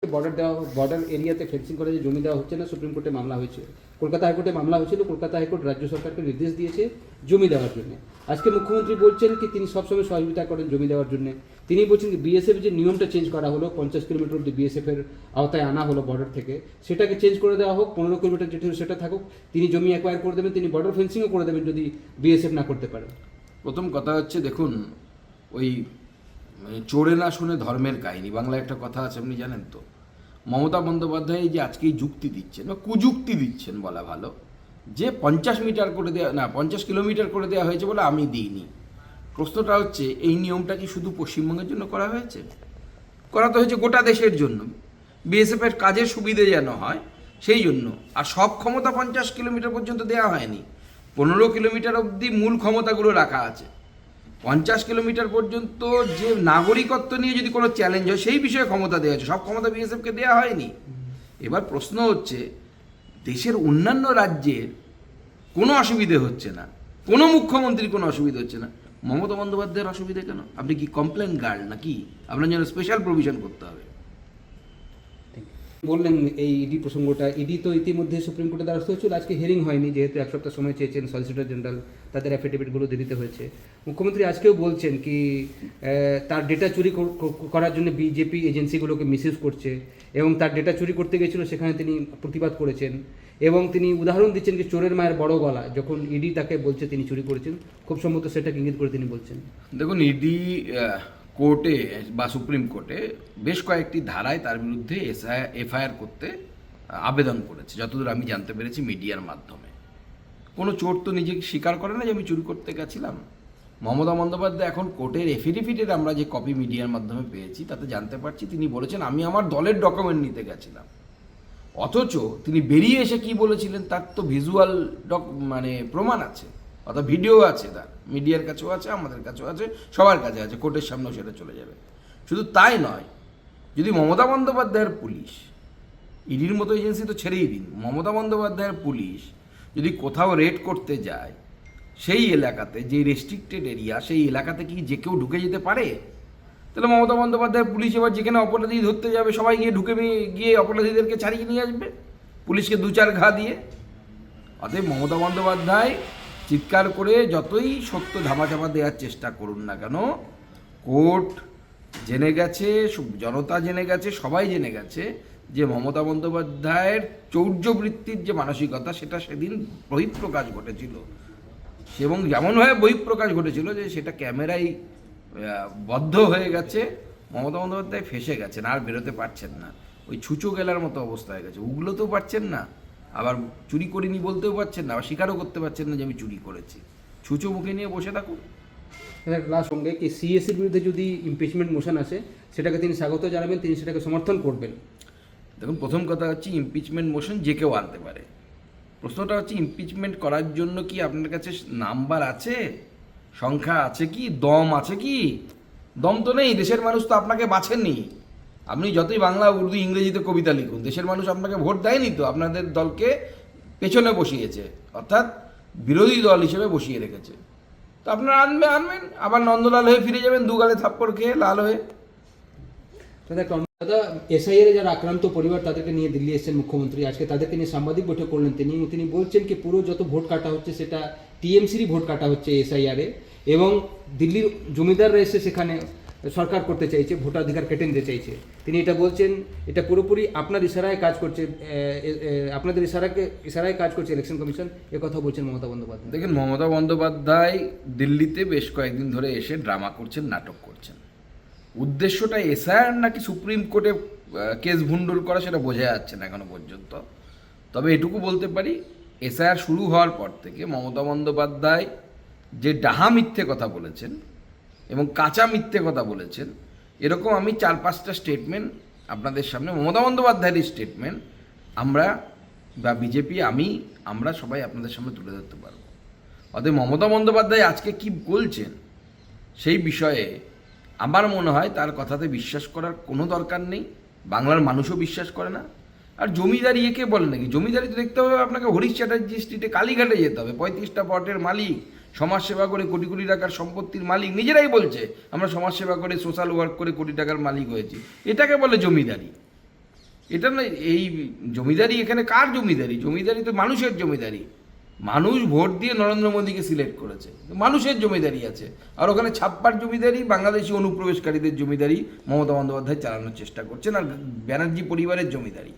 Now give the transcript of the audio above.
Border এরিয়াতে fencing করে যে জমি দেওয়া হচ্ছে না, সুপ্রিম কোর্টে মামলা হয়েছে, কলকাতা হাইকোর্টে মামলা হয়েছিল। কলকাতা হাইকোর্ট রাজ্য সরকারকে নির্দেশ দিয়েছে জমি দেওয়ার জন্য। আজকে মুখ্যমন্ত্রী বলছেন কি তিনি সবসময় সহযোগিতা করেন জমি দেওয়ার জন্য। তিনি বলছেন কি বিএসএফ যে নিয়মটা চেঞ্জ করা হলো, 50 কিলোমিটার অব্দি বিএসএফ এর আওতায় আনা হলো বর্ডার থেকে, সেটাকে চেঞ্জ করে দেওয়া হোক, 15 কিলোমিটার যেটা সেটা থাকুক। তিনি জমি অ্যাকোয়ার করে দেবেন, তিনি বর্ডার ফেন্সিংও করে দেবেন যদি বিএসএফ না করতে পারে। প্রথম কথা হচ্ছে, দেখুন, ওই চোরে না শুনে ধর্মের কাহিনী, বাংলায় একটা কথা আছে, আপনি জানেন তো। মমতা বন্দ্যোপাধ্যায় যে আজকেই যুক্তি দিচ্ছেন বা কুযুক্তি দিচ্ছেন বলা ভালো, যে 50 মিটার করে দেওয়া না 50 কিলোমিটার করে দেওয়া হয়েছে বলে আমি দিইনি। প্রশ্নটা হচ্ছে, এই নিয়মটা কি শুধু পশ্চিমবঙ্গের জন্য করা হয়েছে? করা তো হয়েছে গোটা দেশের জন্য, বিএসএফ এর কাজের সুবিধে যেন হয় সেই জন্য। আর সব ক্ষমতা 50 কিলোমিটার পর্যন্ত দেওয়া হয়নি, 15 কিলোমিটার অবধি মূল ক্ষমতাগুলো রাখা আছে। 50 কিলোমিটার পর্যন্ত যে নাগরিকত্ব নিয়ে যদি কোনো চ্যালেঞ্জ হয় সেই বিষয়ে ক্ষমতা দেওয়া হয়েছে, সব ক্ষমতা বিএসএফকে দেওয়া হয়নি। এবার প্রশ্ন হচ্ছে, দেশের অন্যান্য রাজ্যের কোনো অসুবিধে হচ্ছে না, কোনো মুখ্যমন্ত্রীর কোনো অসুবিধা হচ্ছে না, মমতা বন্দ্যোপাধ্যায়ের অসুবিধা কেন? আপনি কি কমপ্লেন গার্ড নাকি? আপনার জন্য স্পেশাল প্রভিশন করতে হবে। বললেন এই ইডি প্রসঙ্গটা, ইডি তো ইতিমধ্যে সুপ্রিম কোর্টে দ্বারস্থ হয়েছিল, আজকে হিয়ারিং হয়নি, যেহেতু 1 সপ্তাহ সময় চেয়েছেন সলিসিটর জেনারেল, তাদের অ্যাফিডেভিটগুলো দিতে হয়েছে। মুখ্যমন্ত্রী আজকেও বলছেন কি তার ডেটা চুরি করার জন্য বিজেপি এজেন্সিগুলোকে মিসইউজ করছে, এবং তার ডেটা চুরি করতে গেছিল সেখানে তিনি প্রতিবাদ করেছেন, এবং তিনি উদাহরণ দিচ্ছেন কি চোরের মায়ের বড় গলা, যখন ইডি তাকে বলছে তিনি চুরি করেছেন, খুব সম্ভবত সেটাকে ইঙ্গিত করে তিনি বলছেন। দেখুন, ইডি কোর্টে বা সুপ্রিম কোর্টে বেশ কয়েকটি ধারায় তার বিরুদ্ধে এফআইআর করতে আবেদন করেছে, যতদূর আমি জানতে পেরেছি মিডিয়ার মাধ্যমে। কোনো চোর তো নিজেকে স্বীকার করে না যে আমি চুরি করতে গেছিলাম। মমতা বন্দ্যোপাধ্যায় এখন কোর্টের এফিডেভিটের আমরা যে কপি মিডিয়ার মাধ্যমে পেয়েছি তাতে জানতে পারছি তিনি বলেছেন আমি আমার দলের ডকুমেন্ট নিতে গেছিলাম। অথচ তিনি বেরিয়ে এসে কি বলেছিলেন তার তো ভিজুয়াল প্রমাণ আছে, অর্থাৎ ভিডিও আছে, তার মিডিয়ার কাছেও আছে, আমাদের কাছেও আছে, সবার কাছে আছে, কোর্টের সামনেও সেটা চলে যাবে। শুধু তাই নয়, যদি মমতা বন্দ্যোপাধ্যায়ের পুলিশ, ইডির মতো এজেন্সি তো ছেড়েই দিন, মমতা বন্দ্যোপাধ্যায়ের পুলিশ যদি কোথাও রেড করতে যায়, সেই এলাকাতে যে রেস্ট্রিক্টেড এরিয়া, সেই এলাকাতে কি যে কেউ ঢুকে যেতে পারে? তাহলে মমতা বন্দ্যোপাধ্যায়ের পুলিশ এবার যেখানে অপরাধী ধরতে যাবে সবাই গিয়ে অপরাধীদেরকে ছাড়িয়ে নিয়ে আসবে পুলিশকে 2-4 ঘা দিয়ে। অতএব মমতা বন্দ্যোপাধ্যায় চিৎকার করে যতই সত্য ধামাচাপা দেওয়ার চেষ্টা করুন না কেন, কোর্ট জেনে গেছে, জনতা জেনে গেছে, সবাই জেনে গেছে যে মমতা বন্দ্যোপাধ্যায়ের চৌর্যবৃত্তির যে মানসিকতা সেটা সেদিন বহিঃপ্রকাশ ঘটেছিল, এবং যেমনভাবে বহিঃপ্রকাশ ঘটেছিল যে সেটা ক্যামেরায় বদ্ধ হয়ে গেছে। মমতা বন্দ্যোপাধ্যায় ফেঁসে গেছেন, আর বেরোতে পারছেন না, ওই ছুঁচো গেলার মতো অবস্থা হয়ে গেছে। উগলোতেও পারছেন না, আবার চুরি করিনি বলতেও পারছেন না, আবার স্বীকারও করতে পারছেন না যে আমি চুরি করেছি। ছুঁচো মুখে নিয়ে বসে থাকুন। সঙ্গে কি সিএসির বিরুদ্ধে যদি ইমপিচমেন্ট মোশন আসে সেটাকে তিনি স্বাগত জানাবেন, তিনি সেটাকে সমর্থন করবেন? দেখুন, প্রথম কথা হচ্ছে ইমপিচমেন্ট মোশন যে কেউ আনতে পারে। প্রশ্নটা হচ্ছে ইমপিচমেন্ট করার জন্য কি আপনার কাছে নাম্বার আছে, সংখ্যা আছে কি, দম আছে কি? দম তো নেই, দেশের মানুষ তো আপনাকে বাছেননি। আপনি যতই বাংলা, উর্দু, ইংরেজিতে কবিতা লিখুন, দেশের মানুষ আপনাকে ভোট দেয়নি তো, আপনাদের দলকে পেছনে বসিয়েছে, অর্থাৎ বিরোধী দল হিসেবে বসিয়ে রেখেছে। তো আপনারা আনবেন, আবার নন্দলাল হয়ে ফিরে যাবেন, দুগালে থাপ্পড় খেয়ে লাল হয়ে। দাদা, এসআইআর যারা আক্রান্ত পরিবার তাদেরকে নিয়ে দিল্লি এসেছেন মুখ্যমন্ত্রী, আজকে তাদেরকে নিয়ে সাংবাদিক বৈঠক করলেন তিনি বলছেন কি পুরো যত ভোট কাটা হচ্ছে সেটা টিএমসিরই ভোট কাটা হচ্ছে এসআইআরে, এবং দিল্লির জমিদাররা এসে সেখানে সরকার করতে চাইছে, ভোটাধিকার কেটে নিতে চাইছে। তিনি এটা বলছেন এটা পুরোপুরি আপনার ইশারায় কাজ করছে, আপনাদের ইশারায় কাজ করছে ইলেকশন কমিশন, কথা বলছেন মমতা বন্দ্যোপাধ্যায়। দেখেন, মমতা বন্দ্যোপাধ্যায় দিল্লিতে বেশ কয়েকদিন ধরে এসে ড্রামা করছেন, নাটক করছেন। উদ্দেশ্যটা এসআইআর নাকি সুপ্রিম কোর্টে কেস ভুন্ডুল করা সেটা বোঝা যাচ্ছে না এখনো পর্যন্ত। তবে এটুকু বলতে পারি, এসআইআর শুরু হওয়ার পর থেকে মমতা বন্দ্যোপাধ্যায় যে ডাহা মিথ্যে কথা বলেছেন এবং কাঁচা মিথ্যে কথা বলেছেন, এরকম আমি 4-5টা স্টেটমেন্ট আপনাদের সামনে, মমতা বন্দ্যোপাধ্যায়েরই স্টেটমেন্ট, আমরা বা বিজেপি, আমরা সবাই আপনাদের সামনে তুলে ধরতে পারবো। অতএব মমতা বন্দ্যোপাধ্যায় আজকে কি বলছেন সেই বিষয়ে আমার মনে হয় তার কথাতে বিশ্বাস করার কোনো দরকার নেই, বাংলার মানুষও বিশ্বাস করে না। আর জমিদারি একে বলে নাকি? জমিদারি তো দেখতে হবে আপনাকে হরিশ চ্যাটার্জি স্ট্রিটে কালীঘাটে যেতে হবে, 35টা প্লটের মালিক, সমাজসেবা করে কোটি কোটি টাকার সম্পত্তির মালিক, নিজেরাই বলছে আমরা সমাজসেবা করে সোশ্যাল ওয়ার্ক করে কোটি টাকার মালিক হয়েছি, এটাকে বলে জমিদারি। এটা না, এই জমিদারি এখানে কার জমিদারি? জমিদারি তো মানুষের জমিদারি। মানুষ ভোট দিয়ে নরেন্দ্র মোদীকে সিলেক্ট করেছে, মানুষের জমিদারি আছে। আর ওখানে ছাপ্পার জমিদারি বাংলাদেশি অনুপ্রবেশকারীদের জমিদারি মমতা বন্দ্যোপাধ্যায় চালানোর চেষ্টা করছেন, আর ব্যানার্জি পরিবারের জমিদারি।